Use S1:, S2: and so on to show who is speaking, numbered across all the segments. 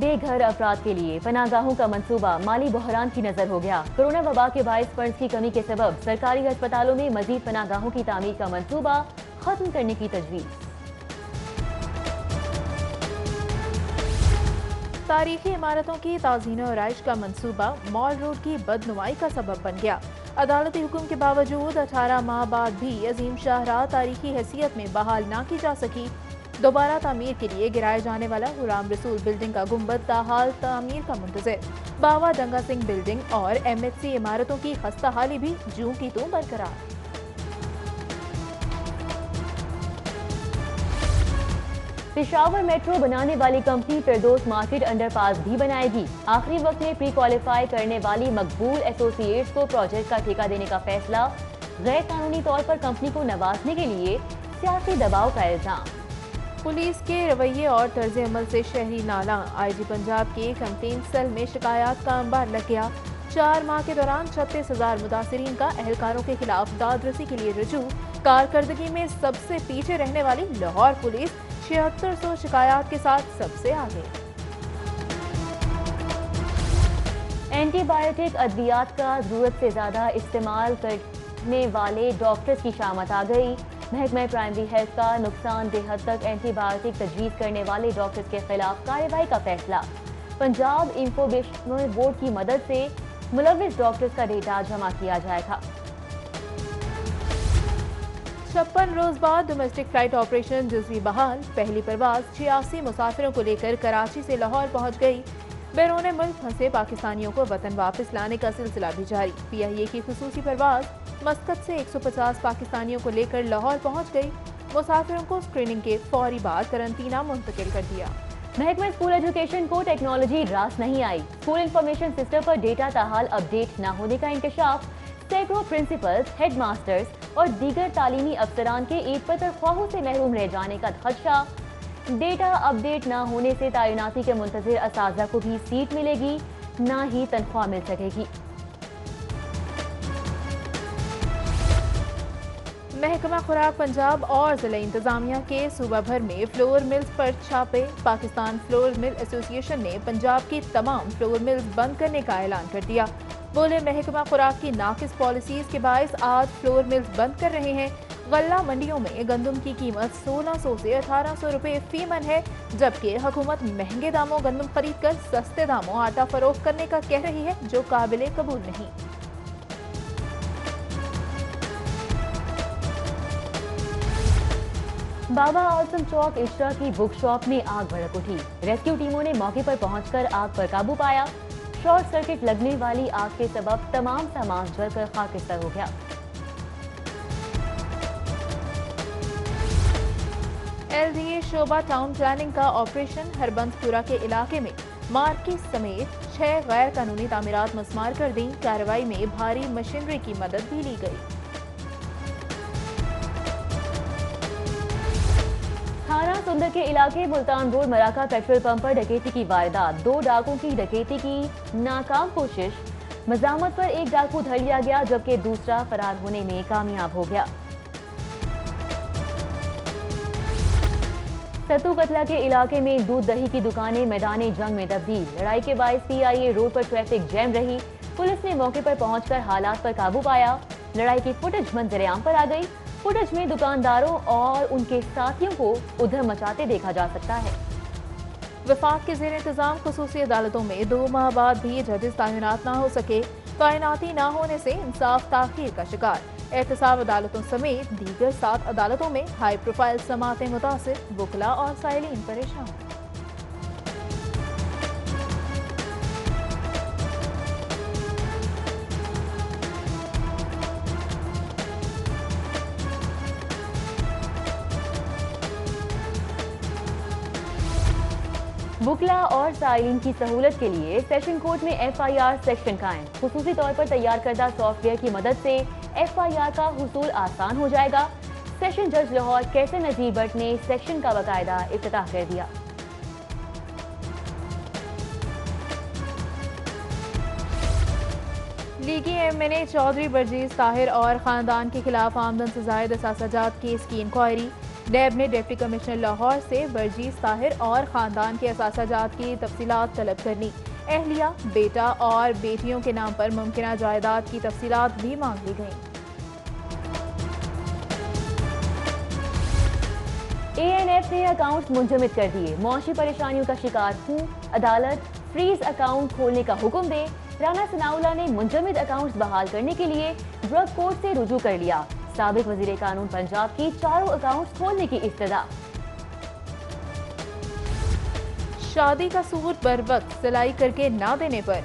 S1: بے گھر افراد کے لیے پناہ گاہوں کا منصوبہ مالی بحران کی نظر ہو گیا۔ کورونا وبا کے باعث فنڈز کی کمی کے سبب سرکاری ہسپتالوں میں مزید پناہ گاہوں کی تعمیر کا منصوبہ ختم کرنے کی تجویز۔
S2: تاریخی عمارتوں کی تعزین و آرائش کا منصوبہ مال روڈ کی بدنمائی کا سبب بن گیا۔ عدالتی حکم کے باوجود 18 ماہ بعد بھی عظیم شاہراہ تاریخی حیثیت میں بحال نہ کی جا سکی۔ دوبارہ تعمیر کے لیے گرائے جانے والا غلام رسول بلڈنگ کا گنبد تاحال تعمیر کا منتظر۔ باوا ڈنگا سنگھ بلڈنگ اور ایم ایچ سی عمارتوں کی خستہ حالی بھی جوں کی توں برقرار۔
S1: پشاور میٹرو بنانے والی کمپنی فردوس مارکیٹ انڈر پاس بھی بنائے گی۔ آخری وقت میں پری کوالیفائی کرنے والی مقبول ایسوسی ایٹس کو پروجیکٹ کا ٹھیکہ دینے کا فیصلہ، غیر قانونی طور پر کمپنی کو نوازنے کے لیے سیاسی دباؤ کا الزام۔
S2: پولیس کے رویے اور طرز عمل سے شہری نالاں، آئی جی پنجاب کے کمپلین سیل میں شکایات کا انبار لگ گیا۔ 4 ماہ کے دوران 36,000 متاثرین کا اہلکاروں کے خلاف داد رسی کے لیے رجوع۔ کارکردگی میں سب سے پیچھے رہنے والی لاہور پولیس 7600 شکایات کے ساتھ سب سے آگے۔
S1: اینٹی بایوٹک ادویات کا ضرورت سے زیادہ استعمال کرنے والے ڈاکٹرز کی شامت آ گئی۔ محکمہ پرائمری ہیلتھ کا نقصان دہ حد تک اینٹی بایوٹک تجویز کرنے والے ڈاکٹرز کے خلاف کارروائی کا فیصلہ۔ پنجاب انفارمیشن بورڈ کی مدد سے ملوث ڈاکٹرز کا ڈیٹا جمع کیا جائے گا۔
S2: 56 روز بعد ڈومیسٹک فلائٹ آپریشن جزوی بحال۔ پہلی پرواز 86 مسافروں کو لے کر کراچی سے لاہور پہنچ گئی۔ بیرون ملک پھنسے پاکستانیوں کو وطن واپس لانے کا سلسلہ بھی جاری۔ پی آئی اے کی خصوصی پرواز مسقط سے 150 پاکستانیوں کو لے کر لاہور پہنچ گئی۔ مسافروں کو اسکریننگ کے فوری بعد قرنطینہ منتقل کر دیا۔
S1: محکمہ اسکول ایجوکیشن کو ٹیکنالوجی راس نہیں آئی۔ اسکول انفارمیشن سسٹم پر ڈیٹا تاحال اپ ڈیٹ نہ ہونے کا انکشاف۔ سینکڑوں پرنسپلز، ہیڈ ماسٹرز اور دیگر تعلیمی افسران کے عید پر تنخواہوں سے محروم رہ جانے کا خدشہ۔ ڈیٹا اپ ڈیٹ نہ ہونے سے تعیناتی کے منتظر اساتذہ کو بھی سیٹ ملے گی، نہ ہی تنخواہ مل سکے گی۔
S2: محکمہ خوراک پنجاب اور ضلع انتظامیہ کے صوبہ بھر میں فلور ملز پر چھاپے۔ پاکستان فلور مل ایسوسی ایشن نے پنجاب کی تمام فلور ملز بند کرنے کا اعلان کر دیا۔ بولے محکمہ خوراک کی ناقص پالیسیز کے باعث آج فلور ملز بند کر رہے ہیں۔ غلہ منڈیوں میں گندم کی قیمت 1600 سے 1800 روپے فی من ہے، جبکہ حکومت مہنگے داموں گندم خرید کر سستے داموں آٹا فروخت کرنے کا کہہ رہی ہے، جو قابل قبول نہیں۔
S1: بابا اعظم چوک اجرا کی بک شاپ میں آگ بھڑک اٹھی۔ ریسکیو ٹیموں نے موقع پر پہنچ کر آگ پر قابو پایا۔ شارٹ سرکٹ لگنے والی آگ کے سبب تمام سامان جل کر خاکستر ہو گیا۔
S2: ایل ڈی اے شعبہ ٹاؤن پلاننگ کا آپریشن ہربنس پورہ کے علاقے میں مارکیٹ سمیت 6 غیر قانونی تعمیرات مسمار کر دیں۔ کارروائی میں بھاری مشینری کی مدد بھی لی گئی۔
S1: تھانہ سندر کے علاقے ملتان روڈ مراکہ پیٹرول پمپ پر ڈکیتی کی واردات۔ 2 ڈاکوں کی ڈکیتی کی ناکام کوشش۔ مزاحمت پر ایک ڈاکو دھر لیا گیا، جبکہ دوسرا فرار ہونے میں کامیاب ہو گیا۔ ستو قتلہ کے علاقے میں دودھ دہی کی دکانیں میدان جنگ میں تبدیل۔ لڑائی کے باعث پی آئی اے روڈ پر ٹریفک جیم رہی۔ پولیس نے موقع پر پہنچ کر حالات پر قابو پایا۔ لڑائی کی فوٹیج منظر عام پر آ گئی۔ فوٹیج میں دکانداروں اور ان کے ساتھیوں کو ادھر مچاتے دیکھا جا سکتا ہے۔
S2: وفاق کے زیر انتظام خصوصی عدالتوں میں 2 ماہ بعد بھی ججز تعینات نہ ہو سکے۔ تعیناتی نہ ہونے سے انصاف تاخیر کا شکار۔ احتساب عدالتوں سمیت دیگر 7 عدالتوں میں ہائی پروفائل سماعتیں متاثر، وکلاء اور سائلین پریشان۔
S1: وکلاء اور سائلین کی سہولت کے لیے سیشن کورٹ میں ایف آئی آر سیکشن قائم۔ خصوصی طور پر تیار کردہ سافٹ ویئر کی مدد سے ایف آئی آر کا حصول آسان ہو جائے گا۔ سیشن جج لاہور کیسر نذیر بٹ نے سیکشن کا باقاعدہ افتتاح کر دیا۔
S2: لیگی ایم این اے چودھری برجیز طاہر اور خاندان کے خلاف آمدن سے زائد اثاثہ جات کیس کی انکوائری۔ نیب نے ڈپٹی کمشنر لاہور سے ورجیز طاہر اور خاندان کے اثاثہ جات کی تفصیلات طلب کرنی، اہلیہ، بیٹا اور بیٹیوں کے نام پر ممکنہ جائیداد کی تفصیلات بھی مانگ لی گئیں۔
S1: ANF نے اکاؤنٹس منجمد کر دیے، معاشی پریشانیوں کا شکار ہوں، عدالت فریز اکاؤنٹ کھولنے کا حکم دے۔ رانا ثناءاللہ نے منجمد اکاؤنٹس بحال کرنے کے لیے ڈرگ کورٹ سے رجوع کر لیا۔ سابق وزیر قانون پنجاب کی چاروں اکاؤنٹس کھولنے کی ابتدا۔
S2: شادی کا سوٹ بر وقت سلائی کر کے نہ دینے پر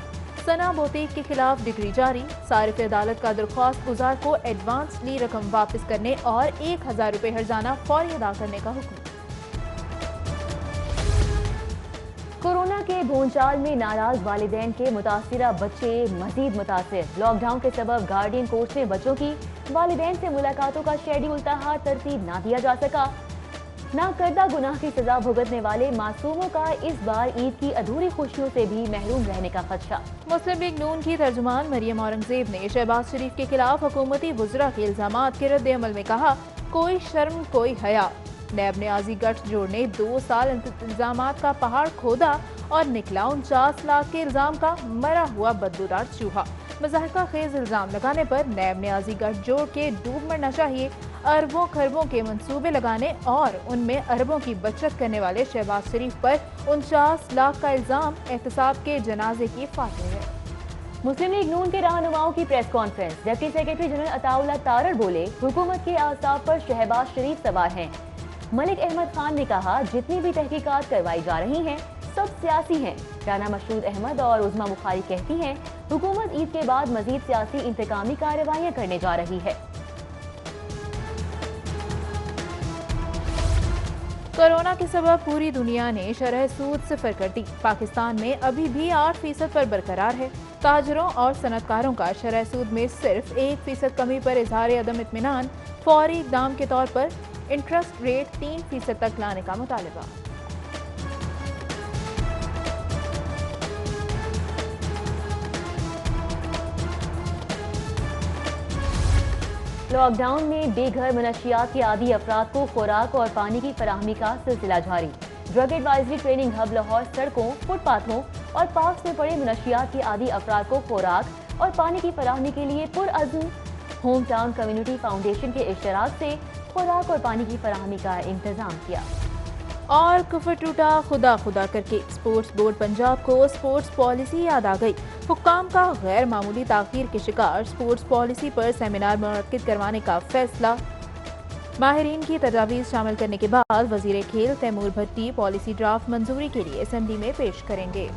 S2: ثنا بوتیک کے خلاف ڈگری جاری، صارف عدالت کا درخواست گزار کو ایڈوانسلی رقم واپس کرنے اور 1000 روپے ہرجانہ فوری ادا کرنے کا حکم۔
S1: کورونا کے بھونچال میں ناراض والدین کے متاثرہ بچے مزید متاثر، لاک ڈاؤن کے سبب گارڈین کورٹس میں بچوں کی والدین سے ملاقاتوں کا شیڈیول تاحال ترتیب نہ دیا جا سکا۔ نہ کردہ گناہ کی سزا بھگتنے والے معصوموں کا اس بار عید کی ادھوری خوشیوں سے بھی محروم رہنے کا خدشہ۔
S2: مسلم لیگ نون کی ترجمان مریم اورنگزیب نے شہباز شریف کے خلاف حکومتی وزراء کے الزامات کے رد عمل میں کہا، کوئی شرم کوئی حیا۔ نیب نے عارضی گٹھ جوڑنے 2 سال الزامات کا پہاڑ کھودا اور نکلا 49 لاکھ کے الزام کا مرا ہوا بدبودار چوہا۔ مضحکہ خیز الزام لگانے پر نیب نے عارضی گٹھ جوڑ کے ڈوب مرنا چاہیے، اربوں خربوں کے منصوبے لگانے اور ان میں اربوں کی بچت کرنے والے شہباز شریف پر 49 لاکھ کا الزام احتساب کے جنازے کی فاتح ہے۔
S1: مسلم لیگ نون کے رہنماؤں کی press conference, deputy secretary general عطا اللہ تارڑ بولے، حکومت کے اعصاب پر شہباز شریف سوار ہیں۔ ملک احمد خان نے کہا، جتنی بھی تحقیقات کروائی جا رہی ہیں سب سیاسی ہیں۔ رانا مشہود احمد اور عظما بخاری کہتی ہیں، حکومت عید کے بعد مزید سیاسی انتقامی کارروائیاں کرنے جا رہی ہے۔
S2: کورونا کے سبب پوری دنیا نے شرح سود صفر کر دی، پاکستان میں ابھی بھی 8% پر برقرار ہے۔ تاجروں اور صنعت کاروں کا شرح سود میں صرف 1% کمی پر اظہار عدم اطمینان، فوری اقدام کے طور پر انٹرسٹ ریٹ 3% تک لانے کا مطالبہ۔
S1: لاک ڈاؤن میں بے گھر منشیات کے عادی افراد کو خوراک اور پانی کی فراہمی کا سلسلہ جاری۔ Drug advisory training hub Lahore سڑکوں، فٹ پاتھوں اور پارکس میں پڑے منشیات کے عادی افراد کو خوراک اور پانی کی فراہمی کے لیے پرعزم ہوم ٹاؤن کمیونٹی فاؤنڈیشن کے اشتراک سے خوراک اور پانی کی فراہمی کا انتظام کیا۔
S2: اور کفر ٹوٹا خدا خدا کر کے، اسپورٹس بورڈ پنجاب کو اسپورٹس پالیسی یاد آ گئی۔ حکام کا غیر معمولی تاخیر کے شکار اسپورٹس پالیسی پر سیمینار منعقد کروانے کا فیصلہ۔ ماہرین کی تجاویز شامل کرنے کے بعد وزیر کھیل تیمور بھٹی پالیسی ڈرافٹ منظوری کے لیے اسمبلی میں پیش کریں گے۔